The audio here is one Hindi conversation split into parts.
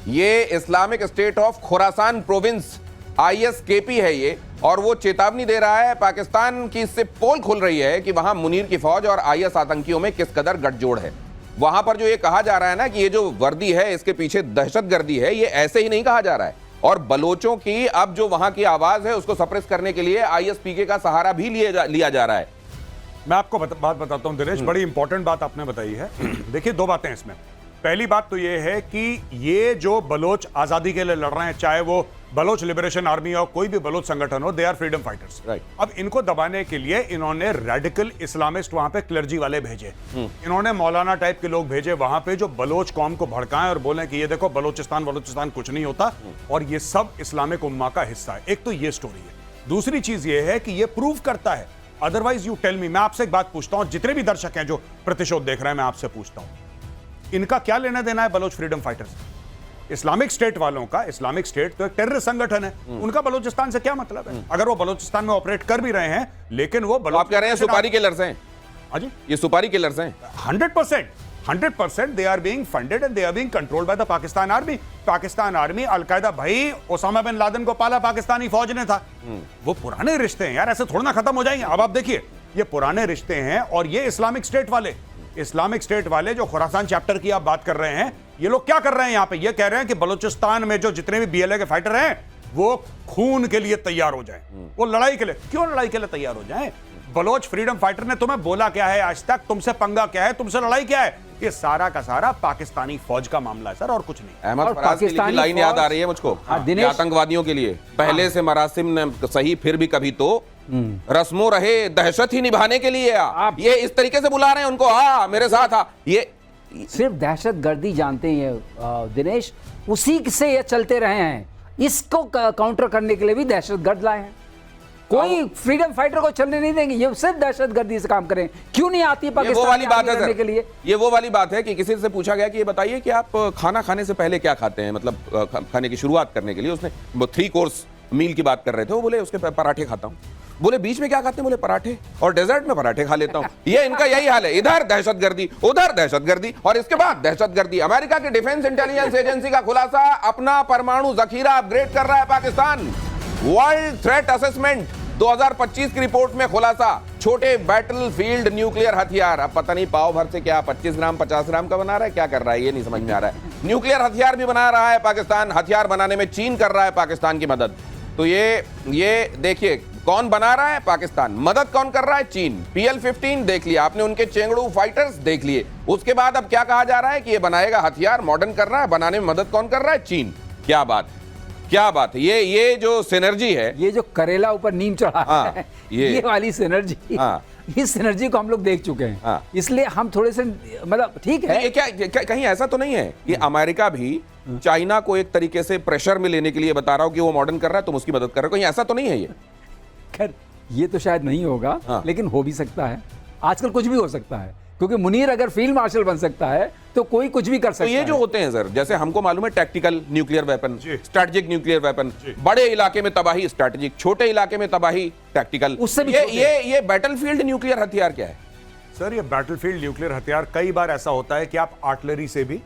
ये Islamic state of Khorasan province ISKP है ये, और वो चेतावनी दे रहा है पाकिस्तान की, इससे पोल खुल रही है कि वहां मुनीर की फौज और IS आतंकियों में किस कदर गठजोड़ है। वहां पर जो ये कहा जा रहा है ना कि ये जो वर्दी है इसके पीछे दहशतगर्दी है, ये ऐसे ही नहीं कहा जा रहा है। और बलोचों की अब जो वहां की आवाज है उसको सप्रेस करने के लिए ISPK का सहारा भी लिया जा रहा है। मैं आपको बात बताता हूं दिनेश, बड़ी इंपॉर्टेंट बात आपने बताई है। देखिए, दो बातें इसमें। पहली बात तो ये है कि ये जो बलोच आजादी के लिए लड़ रहे हैं, चाहे वो बलोच लिबरेशन आर्मी हो, कोई भी बलोच संगठन हो, दे आर फ्रीडम फाइटर्स। अब इनको दबाने के लिए इन्होंने रेडिकल इस्लामिस्ट वहां पे क्लर्जी वाले भेजे, इन्होंने मौलाना टाइप के लोग भेजे वहां पे जो बलोच कौम को भड़काएं और बोलें कि ये देखो बलोचिस्तान कुछ नहीं होता, और ये सब इस्लामिक उम्मा का हिस्सा है। एक तो ये स्टोरी है। दूसरी चीज ये है कि ये प्रूव करता है, अदरवाइज यू टेल मी, मैं आपसे एक बात पूछता हूं, जितने भी दर्शक हैं जो प्रतिशोध देख रहे हैं, मैं आपसे पूछता हूं, इनका क्या लेना देना है Baloch freedom fighters? Islamic State वालों का, इस्लामिक स्टेट तो एक टेररिस्ट संगठन है, उनका बलोचिस्तान से क्या मतलब है? अगर वो बलोचिस्तान में ऑपरेट कर भी रहे हैं, लेकिन वो आप कह रहे हैं सुपारी किलर्स हैं? हाँ जी, ये सुपारी किलर्स हैं 100%। They are being funded and they are being controlled by the Pakistan army. Pakistan army, al Qaeda, भाई ओसामा बिन लादेन को पाला पाकिस्तानी फौज ने था। वो पुराने रिश्ते हैं यार, ऐसे थोड़ा ना खत्म हो जाएंगे। अब आप देखिए, ये पुराने रिश्ते हैं, और ये इस्लामिक स्टेट वाले जो खुरासान चैप्टर की आप बात कर रहे हैं, ये लोग क्या कर रहे हैं यहां पे? ये कह रहे हैं कि बलूचिस्तान में जो जितने भी BLA के फाइटर हैं वो खून के लिए तैयार हो जाएं, वो लड़ाई के लिए। क्यों लड़ाई के लिए तैयार हो जाएं? बलोच फ्रीडम फाइटर ने तुम्हें बोला क्या है आज तक? तुमसे पंगा क्या है? तुमसे लड़ाई क्या है? ये सारा का सारा पाकिस्तानी फौज का मामला है सर, और कुछ नहीं। अहमद फराज की लिखी लाइन याद आ रही है मुझको, आतंकवादियों के लिए पहले से मरासिम ने सही, फिर भी कभी तो रस्मो रहे दहशत ही निभाने के लिए आप ये इस तरीके से बुला रहे हैं उनको। हाँ, मेरे साथ आ, ये सिर्फ दहशत गर्दी जानते हैं दिनेश, उसी से ये चलते रहे हैं। इसको काउंटर करने के लिए भी दहशत गर्द लाए हैं। कोई फ्रीडम फाइटर को चलने नहीं देंगे, ये सिर्फ दहशत गर्दी से काम करें। क्यों नहीं आती पाकिस्तान? वो वाली बात है करने के लिए, ये वो वाली बात है कि किसी से पूछा गया कि ये बताइए कि आप खाना खाने से पहले क्या खाते हैं, मतलब खाने की शुरुआत करने के लिए। उसने 3 कोर्स मील की बात कर रहे थे, वो बोले उसके पराठे खाता हूँ। बोले बीच में क्या खाते हैं? बोले पराठे, और डेजर्ट में पराठे खा लेता हूं। ये इनका यही हाल है, इधर दहशतगर्दी, उधर दहशतगर्दी, और इसके बाद दहशतगर्दी। अमेरिका की डिफेंस इंटेलिजेंस एजेंसी का खुलासा, अपना परमाणु जखीरा अपग्रेड कर रहा है पाकिस्तान। वर्ल्ड थ्रेट असेसमेंट 2025 की रिपोर्ट में खुलासा, छोटे बैटलफील्ड न्यूक्लियर हथियार। अब पता नहीं पाव भर से क्या 25 ग्राम 50 ग्राम का बना रहा है, क्या कर रहा है ये नहीं समझ में आ रहा है। न्यूक्लियर हथियार भी बना रहा है पाकिस्तान। हथियार बनाने में चीन कर रहा है पाकिस्तान की मदद। तो ये देखिए, कौन बना रहा है? पाकिस्तान। मदद कौन कर रहा है? चीन। PL-15 देख लिया आपने, उनके चेंगड़ू फाइटर्स देख लिए। उसके बाद अब क्या कहा जा रहा है कि ये बनाएगा हथियार, मॉडर्न कर रहा है, बनाने में मदद कौन कर रहा है? चीन। क्या बात है। ये जो सिनर्जी है, ये जो करेला ऊपर नीम चढ़ा है, ये वाली सिनर्जी, इस सिनर्जी को हम लोग देख चुके हैं। इसलिए हम थोड़े से, मतलब ठीक है, ये क्या कहीं ऐसा तो नहीं है कि अमेरिका भी चाइना को एक तरीके से प्रेशर में लेने के लिए बता रहा हो कि वो मॉडर्न कर रहा है, तुम उसकी मदद कर रहे हो? कहीं ऐसा तो नहीं है ये? खैर, ये तो शायद नहीं होगा, लेकिन हो भी सकता है। आजकल कुछ भी हो सकता है, क्योंकि मुनीर अगर फील्ड मार्शल बन सकता है तो कोई कुछ भी कर सकता है। तो ये जो होते हैं सर, जैसे हमको मालूम है tactical nuclear weapon, strategic nuclear weapon, बड़े इलाके में तबाही स्ट्रेटेजिक, छोटे इलाके में तबाही टैक्टिकल, उससे भी ये बैटलफील्ड न्यूक्लियर हथियार क्या है सर? ये बैटलफील्ड न्यूक्लियर हथियार कई बार ऐसा होता है कि आप आर्टिलरी से भी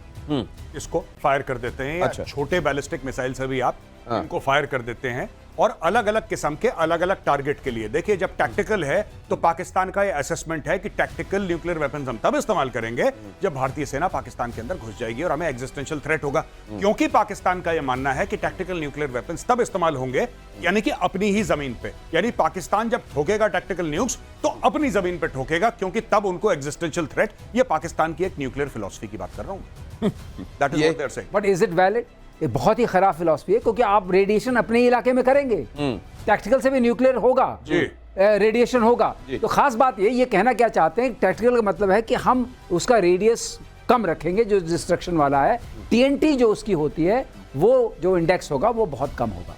इसको फायर कर देते हैं, या छोटे बैलिस्टिक मिसाइल से भी आप इनको फायर कर देते हैं, और अलग अलग किस्म के अलग अलग टारगेट के लिए। देखिए, जब टैक्टिकल है तो पाकिस्तान का ये असेसमेंट है कि टैक्टिकल न्यूक्लियर वेपन्स हम तब इस्तेमाल करेंगे जब भारतीय सेना पाकिस्तान के अंदर घुस जाएगी और हमें एग्जिस्टेंशियल थ्रेट होगा। क्योंकि पाकिस्तान का यह मानना है कि टैक्टिकल न्यूक्लियर वेपन्स तब इस्तेमाल होंगे, यानी कि अपनी ही जमीन पे, यानी पाकिस्तान जब ठोकेगा टैक्टिकल न्यूक्स तो अपनी जमीन पे ठोकेगा, क्योंकि तब उनको एग्जिस्टेंशियल थ्रेट। ये पाकिस्तान की एक न्यूक्लियर फिलॉसफी की बात कर रहा हूं। That is what they are saying. But is it valid? ये बहुत ही खराब फिलॉसफी है, क्योंकि आप रेडिएशन अपने इलाके में करेंगे, टैक्टिकल से भी न्यूक्लियर होगा, रेडिएशन होगा। तो खास बात ये कहना क्या चाहते हैं, टैक्टिकल का मतलब है कि हम उसका रेडियस कम रखेंगे जो डिस्ट्रक्शन वाला है। TNT जो उसकी होती है, वो जो इंडेक्स होगा वो बहुत कम होगा।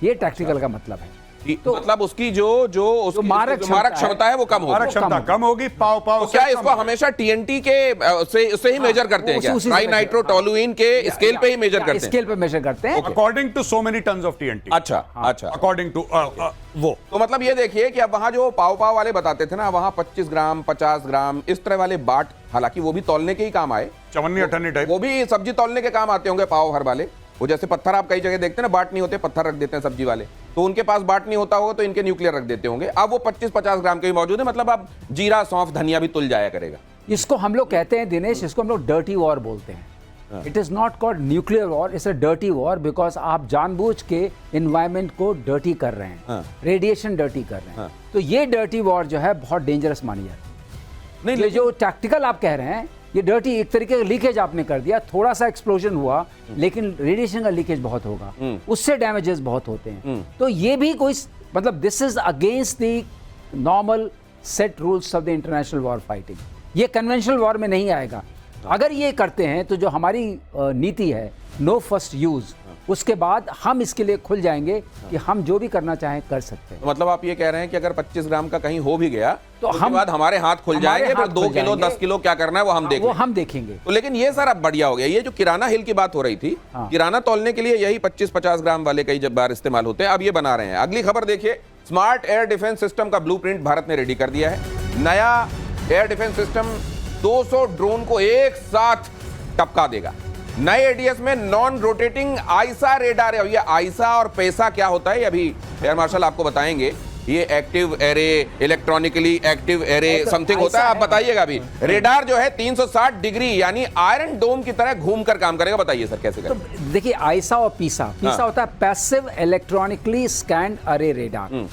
ये टैक्टिकल का मतलब है। तो मतलब उसकी जो उसकी मारक क्षमता है वो कम होगी। मारक क्षमता कम होगी, पाव तो क्या इसको हमेशा टीएनटी के उससे ही मेजर करते हैं क्या? ट्राई नाइट्रोटोलुइन के स्केल पे ही मेजर करते हैं? स्केल पे मेजर करते हैं, according to so many tons of TNT. अच्छा अच्छा, अकॉर्डिंग टू वो। तो मतलब ये देखिए कि अब वहां जो पाव वाले बताते थे ना, वहां 25 ग्राम 50 ग्राम इस तरह वाले बाट, हालांकि वो भी तौलने के ही काम आए, चवन्नी अठन्नी टाइप, वो भी सब्जी तौलने के काम आते होंगे पाव भर वाले। वो जैसे पत्थर आप कई जगह देखते हैं ना, बाट नहीं होते, पत्थर रख देते हैं सब्जी वाले, तो उनके पास बाट नहीं होता होगा तो इनके न्यूक्लियर रख देते होंगे। अब वो 25-50 ग्राम के भी मौजूद है, मतलब अब जीरा सौंफ धनिया भी तुल जाया करेगा। इसको हम लोग कहते हैं दिनेश, इसको हम लोग डर्टी वॉर बोलते हैं। It is not called nuclear war, it's a dirty war, because आप जानबूझ के एनवायरमेंट को डर्टी कर रहे हैं, रेडिएशन डर्टी कर रहे हैं। तो ये डर्टी वॉर जो है बहुत डेंजरस मानी जाती है। नहीं, ये जो टैक्टिकल आप कह रहे हैं, ये डर्टी एक तरीके का लीकेज आपने कर दिया, थोड़ा सा एक्सप्लोजन हुआ, लेकिन रेडिएशन का लीकेज बहुत होगा, उससे डैमेजेस बहुत होते हैं। तो ये भी कोई मतलब this is against the normal set rules of the international war fighting. ये कन्वेंशनल वॉर में नहीं आएगा। अगर ये करते हैं तो जो हमारी नीति है नो फर्स्ट यूज, उसके बाद हम इसके लिए खुल जाएंगे कि हम जो भी करना चाहें कर सकते हैं। तो मतलब आप ये कह रहे हैं कि अगर 25 ग्राम का कहीं हो भी गया तो हम उसके बाद हमारे हाथ खुल जाएंगे, फिर 2 किलो 10 किलो क्या करना है वो हम देखेंगे। वो हम देखेंगे। तो लेकिन ये सर अब बढ़िया हो गया, ये जो किराना हिल की बात हो रही थी, किराना तौलने के लिए यही 25-50 ग्राम वाले कई बार इस्तेमाल होते हैं, अब ये बना रहे हैं। अगली खबर देखिए, स्मार्ट एयर डिफेंस सिस्टम का ब्लूप्रिंट भारत ने रेडी कर दिया है। नया एयर डिफेंस सिस्टम 200 ड्रोन को एक साथ टपका देगा। नए एडीएस में नॉन रोटेटिंग आईसा रेडार है। ये आईसा और पैसा क्या होता है, ये अभी एयर मार्शल आपको बताएंगे। ये active array, electronically active array something होता है, आप बताइएगा अभी। रेडार जो है 360 डिग्री यानी आयरन डोम की तरह घूमकर काम करेगा। बताइए सर कैसे करेगा? तो देखिए, आईसा और पीसा होता है पैसिव इलेक्ट्रॉनिकली स्कैन्ड अरे रेडार,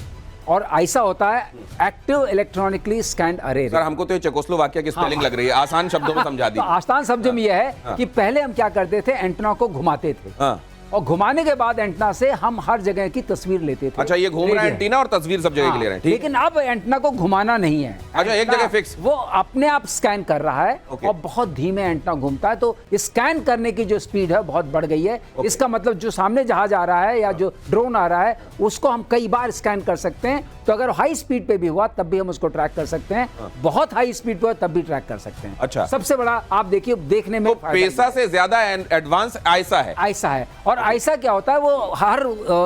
और आईसा होता है एक्टिव इलेक्ट्रॉनिकली स्कैन्ड अरे। सर हमको तो ये चेकोस्लोवाकिया की स्पेलिंग लग रही है, आसान शब्दों में समझा दी। तो आसान शब्दों में यह है कि पहले हम क्या करते थे, एंटेना को घुमाते थे, और घुमाने के बाद एंटेना से हम हर जगह की तस्वीर लेते थे। अच्छा, ये घूम रहा है एंटीना और तस्वीर सब जगह के ले रहे हैं, ठीक। लेकिन अब एंटेना को घुमाना नहीं है, अच्छा, एक जगह फिक्स, वो अपने आप स्कैन कर रहा है और बहुत धीमे एंटेना घूमता है। तो स्कैन करने की जो स्पीड है बहुत बढ़ गई है। इसका मतलब जो सामने जहाज आ रहा है या जो ड्रोन आ रहा है उसको हम कई बार स्कैन कर सकते हैं। तो अगर हाई स्पीड पे भी हुआ तब भी हम उसको ट्रैक कर सकते हैं, बहुत हाई स्पीड पे हुआ तब भी ट्रैक कर सकते हैं। अच्छा, सबसे बड़ा आप देखिए, देखने में तो पैसा से ज्यादा एडवांस आईसा है। आईसा है, और आईसा क्या होता है, वो हर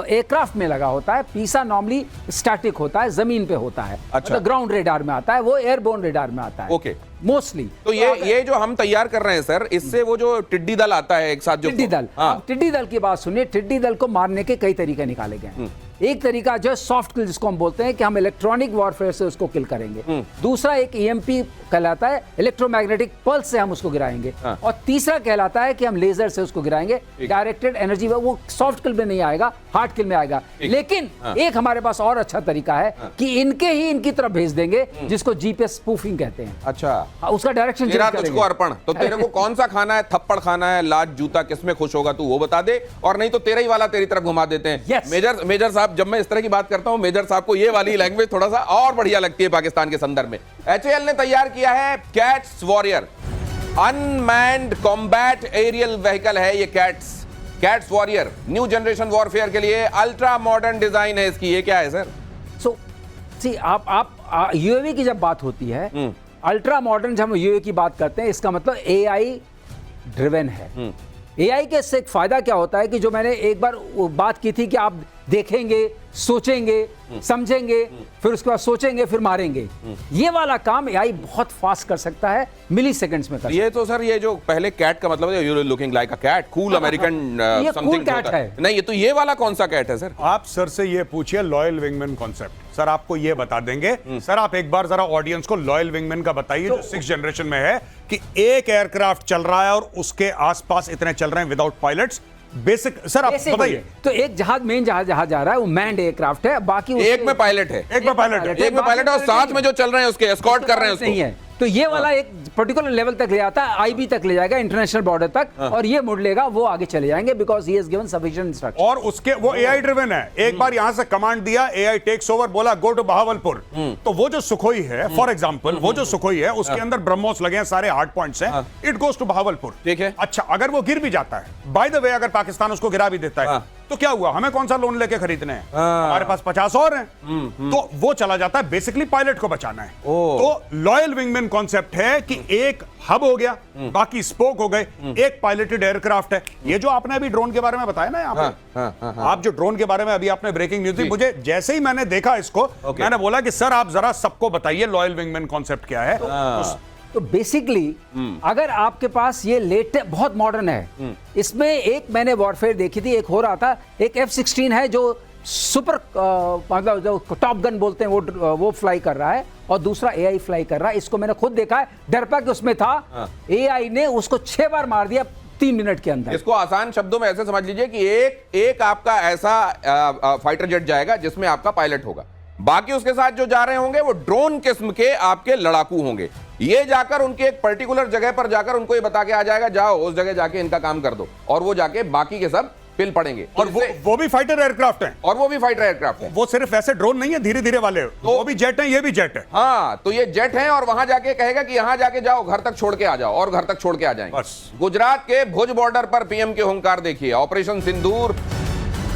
एयरक्राफ्ट में लगा होता है। पीसा नॉर्मली स्टैटिक होता है, जमीन पे होता है। अच्छा, मतलब ग्राउंड रेडार में आता है, वो एयरबोर्न रेडार में आता है। Okay, mostly. तो ये जो हम तैयार कर रहे हैं सर, इससे वो जो टिड्डी दल आता है एक साथ, जो टिड्डी दल, अब टिड्डी दल की बात सुनिए। टिड्डी दल को मारने के कई तरीके निकाले गए हैं। एक तरीका जो है सॉफ्ट किल, जिसको हम बोलते हैं कि हम इलेक्ट्रॉनिक वॉरफेयर से उसको किल करेंगे। दूसरा एक ईएमपी कहलाता है, इलेक्ट्रोमैग्नेटिक पल्स से हम उसको गिराएंगे। और तीसरा कहलाता है कि हम लेजर से उसको गिराएंगे, डायरेक्टेड एनर्जी। वो सॉफ्ट किल में नहीं आएगा, हार्ड किल में आएगा। लेकिन एक हमारे पास और अच्छा तरीका है कि इनके ही इनकी तरफ भेज देंगे, जिसको जीपीएस स्पूफिंग कहते हैं। अच्छा, उसका डायरेक्शन तेरा तुझको अर्पण। तो तेरे को कौन सा खाना है, थप्पड़ खाना है, लात जूता, किसमें खुश होगा तू वो बता दे, और नहीं तो तेरा ही वाला तेरी तरफ घुमा देते हैं। yes. मेजर साहब, जब मैं इस तरह की बात करता हूं, मेजर साहब को ये वाली लैंग्वेज थोड़ा सा और बढ़िया लगती है पाकिस्तान के संदर्भ में। एचएएल ने तैयार किया है CATS warrior, unmanned combat aerial vehicle है ये CATS warrior. New generation warfare के लिए अल्ट्रा मॉडर्न डिजाइन है इसकी। ये क्या है सर? सो सी आप यूएवी की जब बात होती है, अल्ट्रा मॉडर्न जब हम यूएवी की बात करते हैं, इसका मतलब एआई ड्रिवन है। एआई के से एक फायदा क्या होता है कि जो मैंने एक बार बात की थी कि आप देखेंगे, सोचेंगे, समझेंगे, फिर उसके बाद सोचेंगे, फिर मारेंगे। ये वाला काम एआई बहुत फास्ट कर सकता है, मिली सेकंड्स में कर सकता है। ये तो सर, ये जो पहले कैट का मतलब है, you looking like a cat, cool American something cat है। नहीं, ये तो ये वाला कौन सा कैट है सर? आप सर से ये पूछिए लॉयल विंगमैन कॉन्सेप्ट, सर आपको ये बता देंगे। सर आप एक बार जरा ऑडियंस को लॉयल विंगमैन का बताइए, जो 6th जनरेशन में है, कि एक एयरक्राफ्ट चल रहा है और उसके आसपास इतने चल रहे हैं विदाउट पायलट्स। बेसिक सर आप बताइए। तो एक जहाज, मेन जहाज जा रहा है, वो मैन्ड एयरक्राफ्ट है, बाकी एक में पायलट है, एक में पायलट है, और साथ में जो चल रहे हैं उसके एस्कॉर्ट कर रहे हैं उसको। नहीं है, तो ये वाला एक पर्टिकुलर लेवल तक ले जाता है, आईबी तक ले जाएगा, इंटरनेशनल बॉर्डर तक, और ये मुड़ लेगा, वो आगे चले जाएंगे, because he has given sufficient instruction. और उसके वो एआई ड्रिवन है। एक बार यहां से कमांड दिया, एआई टेक्स ओवर, बोला गो टू बहावलपुर। तो वो जो सुखोई है, फॉर एग्जांपल, वो जो सुखोई है उसके अंदर ब्रह्मोस लगे हैं, सारे हार्ड पॉइंट्स हैं, इट गोज टू बहावलपुर। ठीक है। अच्छा, अगर वो गिर भी जाता है, बाय द वे, अगर पाकिस्तान उसको गिरा भी देता है, तो क्या हुआ, हमें कौन सा लोन लेके खरीदने हैं, हमारे पास 50 और हैं। तो वो चला जाता है, बेसिकली पायलट को बचाना है। तो लॉयल विंगमैन कॉन्सेप्ट है कि एक हब हो गया, बाकी स्पोक हो गए, एक पायलटेड एयरक्राफ्ट है। ये जो आपने अभी ड्रोन के बारे में बताया ना यहाँ पे, आप जो ड्रोन के बारे में अभी आपने ब्रेकिंग न्यूज दी, मुझे जैसे ही मैंने देखा इसको, मैंने बोला कि सर आप जरा सबको बताइए लॉयल विंगमैन कॉन्सेप्ट क्या है। तो बेसिकली अगर आपके पास ये लेटेस्ट बहुत मॉडर्न है, इसमें एक मैंने वॉरफेयर देखी थी, एक हो रहा था, एक F-16 है जो सुपर मतलब जो टॉप गन बोलते हैं वो फ्लाई कर रहा है, और दूसरा AI फ्लाई कर रहा है। इसको मैंने खुद देखा है, डरपाक उसमें था, AI ने उसको 6 बार मार दिया 3 मिनट के अंदर। इसको आसान शब्दों में ऐसे समझ लीजिए कि एक आपका ऐसा फाइटर जेट जाएगा जिसमें आपका पायलट होगा, बाकी उसके साथ जो जा रहे होंगे वो ड्रोन किस्म के आपके लड़ाकू होंगे। ये जाकर उनके एक पर्टिकुलर जगह पर जाकर उनको ये बता के आ जाएगा, जाओ उस जगह जाके इनका काम कर दो, और वो जाके बाकी के सब पिल पड़ेंगे। और वो भी फाइटर एयरक्राफ्ट हैं, और वो भी फाइटर एयरक्राफ्ट है, वो सिर्फ ऐसे ड्रोन नहीं है धीरे धीरे वाले, तो वो भी जेट है, ये भी जेट है। हाँ, तो ये जेट है, और वहां जाके कहेगा कि यहां जाके जाओ, घर तक छोड़ के आ जाओ, और घर तक छोड़ के आ जाएंगे। गुजरात के भुज बॉर्डर पर पीएम के हुंकार देखिए। ऑपरेशन सिंदूर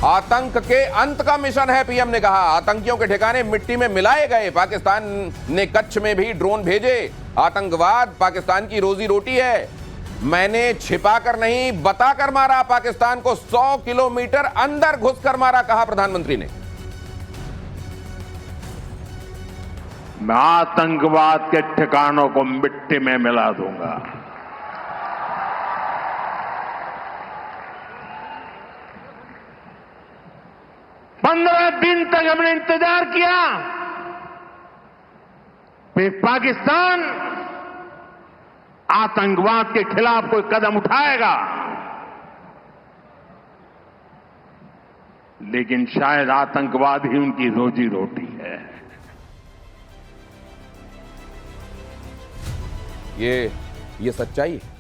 आतंक के अंत का मिशन है, पीएम ने कहा। आतंकियों के ठिकाने मिट्टी में मिलाए गए। पाकिस्तान ने कच्छ में भी ड्रोन भेजे। आतंकवाद पाकिस्तान की रोजी रोटी है। मैंने छिपाकर नहीं, बताकर मारा। पाकिस्तान को 100 किलोमीटर अंदर घुसकर मारा, कहा प्रधानमंत्री ने। मैं आतंकवाद के ठिकानों को मिट्टी में मिला दूंगा। पंद्रह दिन तक हमने इंतजार किया, फिर पाकिस्तान आतंकवाद के खिलाफ कोई कदम उठाएगा, लेकिन शायद आतंकवाद ही उनकी रोजी रोटी है। ये सच्चाई है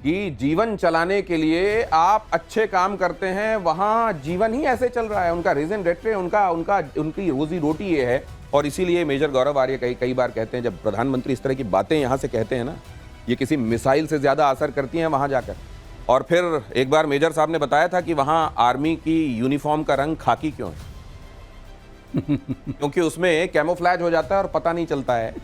कि जीवन चलाने के लिए आप अच्छे काम करते हैं, वहां जीवन ही ऐसे चल रहा है। उनका रीजन रेटरे, उनकी रोजी रोटी ये है। और इसीलिए मेजर गौरव आर्य कई बार कहते हैं, जब प्रधानमंत्री इस तरह की बातें यहां से कहते हैं ना, ये किसी मिसाइल से ज्यादा असर करती हैं वहां जाकर। और फिर एक बार मेजर साहब ने बताया था कि वहां आर्मी की यूनिफॉर्म का रंग खाकी क्यों है? क्योंकि उसमें कैमोफ्लैज हो जाता है और पता नहीं चलता है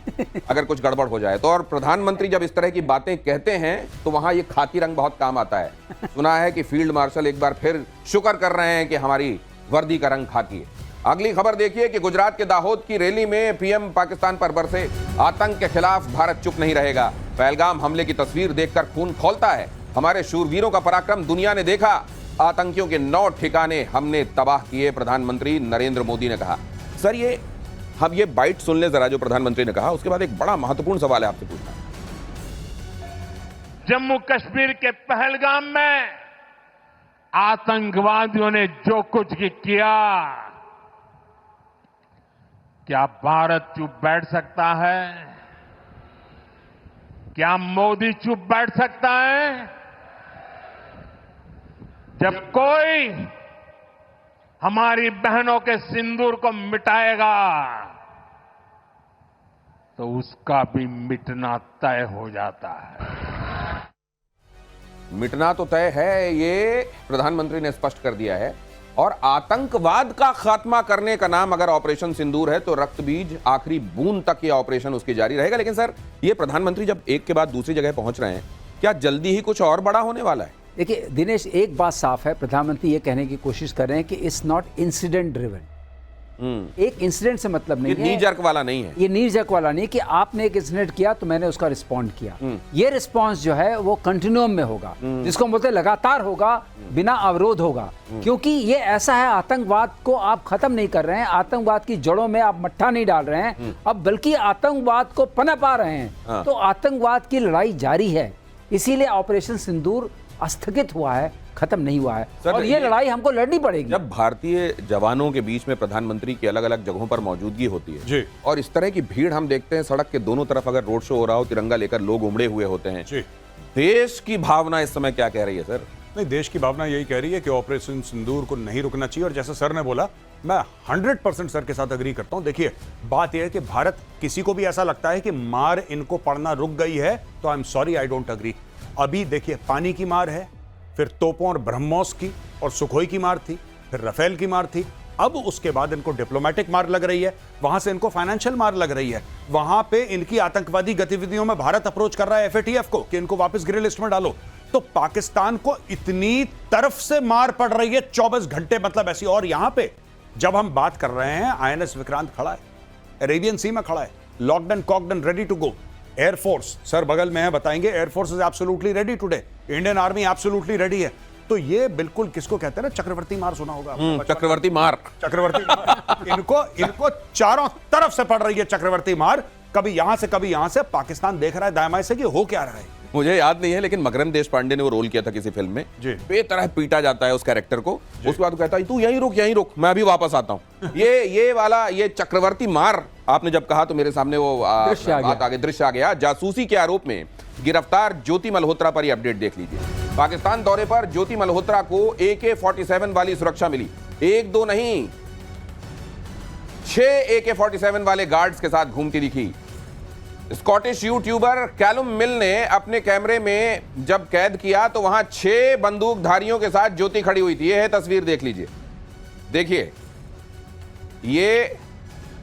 अगर कुछ गड़बड़ हो जाए तो। और प्रधानमंत्री जब इस तरह की बातें कहते हैं तो वहां ये खाकी रंग बहुत काम आता है। सुना है कि फील्ड मार्शल एक बार फिर शुक्र कर रहे हैं कि हमारी वर्दी का रंग खाकी है। अगली खबर देखिए कि गुजरात के दाहोद की रैली में पीएम पाकिस्तान पर बरसे। आतंक के खिलाफ भारत चुप नहीं रहेगा। पहलगाम हमले की तस्वीर देखकर खून खौलता है। हमारे शूरवीरों का पराक्रम दुनिया ने देखा। आतंकियों के 9 ठिकाने हमने तबाह किए, प्रधानमंत्री नरेंद्र मोदी ने कहा। सर, हम ये बाइट सुन ले जरा जो प्रधानमंत्री ने कहा, उसके बाद एक बड़ा महत्वपूर्ण सवाल है आपसे पूछना। जम्मू कश्मीर के पहलगाम में आतंकवादियों ने जो कुछ किया, क्या भारत चुप बैठ सकता है? क्या मोदी चुप बैठ सकता है? जब कोई हमारी बहनों के सिंदूर को मिटाएगा तो उसका भी मिटना तय हो जाता है। मिटना तो तय है, ये प्रधानमंत्री ने स्पष्ट कर दिया है। और आतंकवाद का खात्मा करने का नाम अगर ऑपरेशन सिंदूर है तो रक्त बीज आखिरी बूंद तक ये ऑपरेशन उसकी जारी रहेगा। लेकिन सर, ये प्रधानमंत्री जब एक के बाद दूसरी जगह पहुंच रहे हैं, क्या जल्दी ही कुछ और बड़ा होने वाला है? देखिए दिनेश, एक बात साफ है, प्रधानमंत्री ये कहने की कोशिश कर रहे हैं कि इट्स नॉट इंसिडेंट ड्रिवन। एक इंसिडेंट से मतलब नहीं है, नी जर्क वाला नहीं है। ये नी जर्क वाला नहीं कि आपने एक इंसिडेंट किया तो मैंने उसका रिस्पॉन्ड किया। ये रिस्पॉन्स जो है वो कंटिन्यूम में होगा, जिसको हम बोलते हैं लगातार होगा, बिना अवरोध होगा। क्योंकि ये ऐसा है, आतंकवाद को आप खत्म नहीं कर रहे हैं, आतंकवाद की जड़ों में आप मट्ठा नहीं डाल रहे हैं, अब बल्कि आतंकवाद को पनप आ रहे हैं। तो आतंकवाद की लड़ाई जारी है, इसीलिए ऑपरेशन सिंदूर स्थगित हुआ है, खत्म नहीं हुआ है। और ये लड़ाई हमको लड़नी पड़ेगी। जब भारतीय जवानों के बीच में प्रधानमंत्री की अलग अलग जगहों पर मौजूदगी होती है जी, और इस तरह की भीड़ हम देखते हैं, सड़क के दोनों तरफ अगर रोड शो हो रहा हो, तिरंगा लेकर लोग उमड़े हुए होते हैं जी, देश की भावना इस समय क्या कह रही है सर? नहीं, देश की भावना यही कह रही है कि ऑपरेशन सिंदूर को नहीं रुकना चाहिए। और जैसे सर ने बोला, मैं 100% सर के साथ अग्री करता हूं। देखिए, बात यह है कि भारत, किसी को भी ऐसा लगता है कि मार इनको पड़ना रुक गई है, तो I am sorry, I don't agree. अभी देखिए, पानी की मार है, फिर तोपों और ब्रह्मोस की और सुखोई की मार थी, फिर राफेल की मार थी, अब उसके बाद इनको डिप्लोमेटिक मार लग रही है, वहां से इनको फाइनेंशियल मार लग रही है, वहां पे इनकी आतंकवादी गतिविधियों में भारत अप्रोच कर रहा है एफएटीएफ को कि इनको वापस ग्रे लिस्ट में डालो। तो पाकिस्तान को इतनी तरफ से मार पड़ रही है 24 घंटे, मतलब ऐसी। और यहां पे जब हम बात कर रहे हैं, आईएनएस विक्रांत खड़ा है, अरेबियन सी में खड़ा है, locked and cocked and ready to go. Air force sir बगल में है, बताएंगे, air force is absolutely ready today, Indian army absolutely ready है। तो ये बिल्कुल किसको कहते हैं ना, चक्रवर्ती मार सुना होगा आपने, चक्रवर्ती मार, चक्रवर्ती मार। इनको चारों तरफ से पड़ रही है चक्रवर्ती मार, कभी यहां से कभी यहां से। पाकिस्तान देख रहा है दाएं बाएं से कि हो क्या रहा है। मुझे याद नहीं है, लेकिन मकरंद देशपांडे ने वो रोल किया था किसी फिल्म में, जी। बेतरह पीटा जाता है उस कैरेक्टर को, उसके बाद कहता है तू यहीं रुक, मैं अभी वापस आता हूँ। ये वाला ये चक्रवर्ती मार आपने जब कहा तो मेरे सामने वो दृश्य आ गया। जासूसी के आरोप में गिरफ्तार ज्योति मल्होत्रा पर ये अपडेट देख लीजिए। पाकिस्तान दौरे पर ज्योति मल्होत्रा को AK-47 वाली सुरक्षा मिली, 1 2 नहीं 6 AK-47 वाले गार्ड्स के साथ घूमती दिखी। स्कॉटिश यूट्यूबर कैलुम मिल ने अपने कैमरे में जब कैद किया तो वहां 6 बंदूकधारियों के साथ ज्योति खड़ी हुई थी। यह है तस्वीर, देख लीजिए, देखिए ये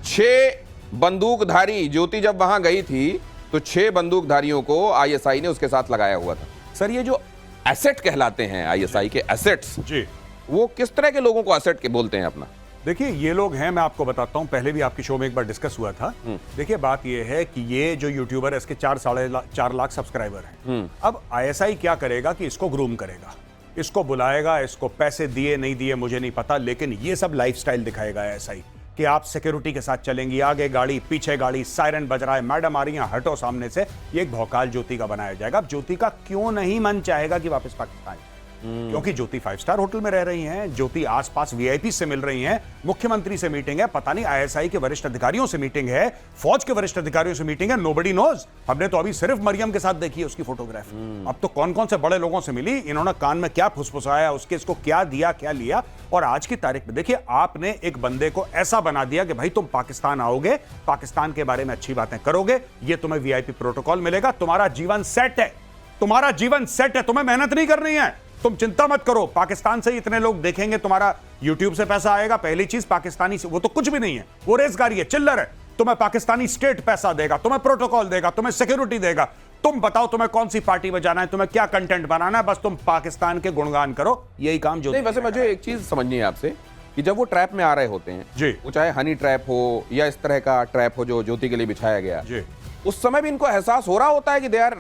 6 बंदूकधारी ज्योति जब वहां गई थी तो 6 बंदूकधारियों को ISI ने उसके साथ लगाया हुआ था। सर ये जो एसेट कहलाते हैं ISI के एसेट्स, जी, वो किस तरह के लोगों को एसेट के बोलते हैं अपना? देखिए ये लोग हैं, मैं आपको बताता हूं, पहले भी आपकी शो में एक बार डिस्कस हुआ था। देखिए बात ये है कि ये जो यूट्यूबर है इसके 4 लाख सब्सक्राइबर हैं। अब ISI क्या करेगा कि इसको ग्रूम करेगा, इसको बुलाएगा, इसको पैसे दिए नहीं दिए मुझे नहीं पता, लेकिन ये सब लाइफस्टाइल दिखाएगा ISI कि आप सिक्योरिटी के साथ चलेंगी, आगे गाड़ी पीछे गाड़ी, सायरन बज रहा है, मैडम आ रही है, हटो सामने से। ये एक भौकाल ज्योति का बनाया जाएगा। अब ज्योति का क्यों नहीं मन चाहेगा कि वापस पाकिस्तान, क्योंकि ज्योति 5 स्टार होटल में रह रही हैं, ज्योति आसपास VIP से मिल रही हैं, मुख्यमंत्री से मीटिंग है, पता नहीं ISI के वरिष्ठ अधिकारियों से मीटिंग है, फौज के वरिष्ठ अधिकारियों से मीटिंग है, नोबडी नोज। हमने तो अभी सिर्फ मरियम के साथ देखी है उसकी फोटोग्राफ। अब तो कौन कौन से बड़े लोगों से मिली, इन्होंने कान में क्या फुसफुसाया, उसके इसको क्या दिया क्या लिया। और आज की तारीख में देखिए, आपने एक बंदे को ऐसा बना दिया कि भाई तुम पाकिस्तान आओगे, पाकिस्तान के बारे में अच्छी बातें करोगे, ये तुम्हें VIP प्रोटोकॉल मिलेगा, तुम्हारा जीवन सेट है, तुम्हारा जीवन सेट है, तुम्हें मेहनत नहीं करनी है, तुम चिंता मत करो, पाकिस्तान से इतने लोग देखेंगे, तुम्हारा YouTube से पैसा आएगा। पहली चीज पाकिस्तानी से, वो तो कुछ भी नहीं है, वो रेजगारी है, चिल्लर है। तुम्हें पाकिस्तानी स्टेट पैसा देगा, तुम्हें प्रोटोकॉल देगा, तुम्हें सिक्योरिटी देगा। तुम बताओ तुम्हें कौन सी पार्टी में जाना है, तुम्हें क्या कंटेंट बनाना है, बस तुम पाकिस्तान के गुणगान करो, यही काम जो। नहीं, वैसे मुझे एक चीज समझनी है आपसे कि जब वो ट्रैप में आ रहे होते हैं, जी, वो चाहे हनी ट्रैप हो या इस तरह का ट्रैप हो जो ज्योति के लिए बिछाया गया, जी, उस समय भी इनको एहसास हो रहा होता है कि they are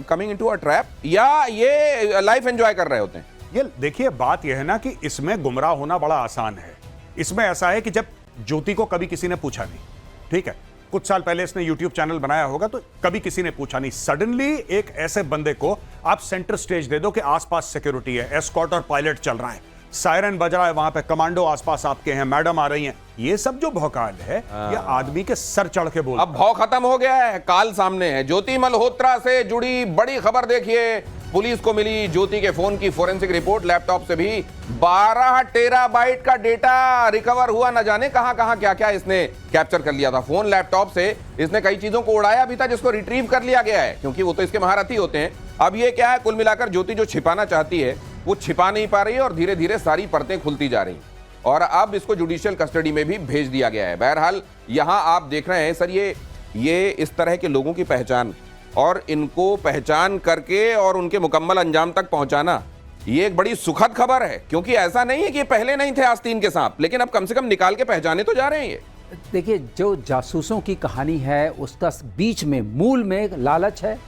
coming into a trap, या ये लाइफ एंजॉय कर रहे होते हैं? ये देखिए बात यह है ना कि इसमें गुमराह होना बड़ा आसान है। इसमें ऐसा है कि जब ज्योति को कभी किसी ने पूछा नहीं, ठीक है, कुछ साल पहले इसने YouTube चैनल बनाया होगा तो कभी किसी ने पूछा नहीं, सडनली एक ऐसे बंदे को आप सेंटर स्टेज दे दो कि आसपास सिक्योरिटी है, एस्कॉर्ट और पायलट चल रहा है, सायरन बज रहा है, वहां पे कमांडो आसपास आपके हैं, मैडम आ रही हैं, ये सब जो भौकाल है ये आदमी के सर चढ़ के बोल। अब भौ खत्म हो गया है, काल सामने है। ज्योति मल्होत्रा से जुड़ी बड़ी खबर देखिए, पुलिस को मिली ज्योति के फोन की फोरेंसिक रिपोर्ट, लैपटॉप से भी 12 टेराबाइट का डेटा रिकवर हुआ। न जाने कहां कहां क्या क्या इसने कैप्चर कर लिया था। फोन लैपटॉप से इसने कई चीजों को उड़ाया भी था जिसको रिट्रीव कर लिया गया है, क्योंकि वो तो इसके महारथी होते हैं। अब ये क्या है, कुल मिलाकर ज्योति जो छिपाना चाहती है वो छिपा नहीं पा रही है और धीरे धीरे सारी परतें खुलती जा रही और अब इसको जुडिशियल कस्टडी में भी भेज दिया गया है। बहरहाल यहां आप देख रहे हैं सर, ये इस तरह के लोगों की पहचान और इनको पहचान करके और उनके मुकम्मल अंजाम तक पहुंचाना, ये एक बड़ी सुखद खबर है, क्योंकि ऐसा नहीं है कि ये पहले नहीं थे आस्तीन के सांप, लेकिन अब कम से कम निकाल के पहचाने तो जा रहे हैं। ये देखिए, जो जासूसों की कहानी है उसका बीच में मूल में लालच है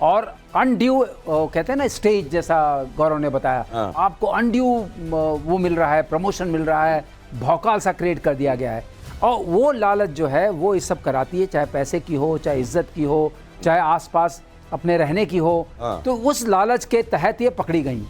और अनड्यू कहते हैं ना स्टेज, जैसा गौरव ने बताया, हाँ। आपको अनड्यू वो मिल रहा है, प्रमोशन मिल रहा है, भौकाल सा क्रिएट कर दिया गया है। और वो लालच जो है वो इस सब कराती है, चाहे पैसे की हो, चाहे इज्जत की हो, चाहे आसपास अपने रहने की हो। हाँ। तो उस लालच के तहत ये पकड़ी गई।